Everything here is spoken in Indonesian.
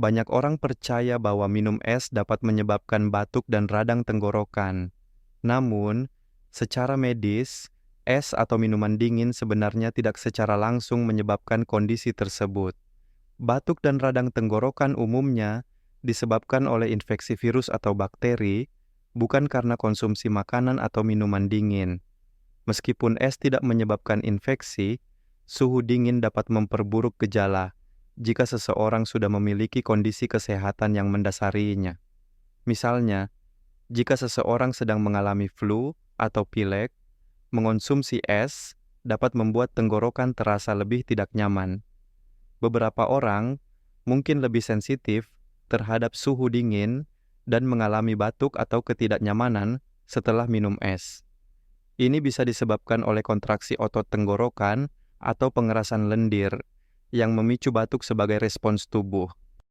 Banyak orang percaya bahwa minum es dapat menyebabkan batuk dan radang tenggorokan. Namun, secara medis, es atau minuman dingin sebenarnya tidak secara langsung menyebabkan kondisi tersebut. Batuk dan radang tenggorokan umumnya disebabkan oleh infeksi virus atau bakteri, bukan karena konsumsi makanan atau minuman dingin. Meskipun es tidak menyebabkan infeksi, suhu dingin dapat memperburuk gejala jika seseorang sudah memiliki kondisi kesehatan yang mendasarinya. Misalnya, jika seseorang sedang mengalami flu atau pilek, mengonsumsi es dapat membuat tenggorokan terasa lebih tidak nyaman. Beberapa orang mungkin lebih sensitif terhadap suhu dingin dan mengalami batuk atau ketidaknyamanan setelah minum es. Ini bisa disebabkan oleh kontraksi otot tenggorokan atau pengerasan lendir yang memicu batuk sebagai respons tubuh.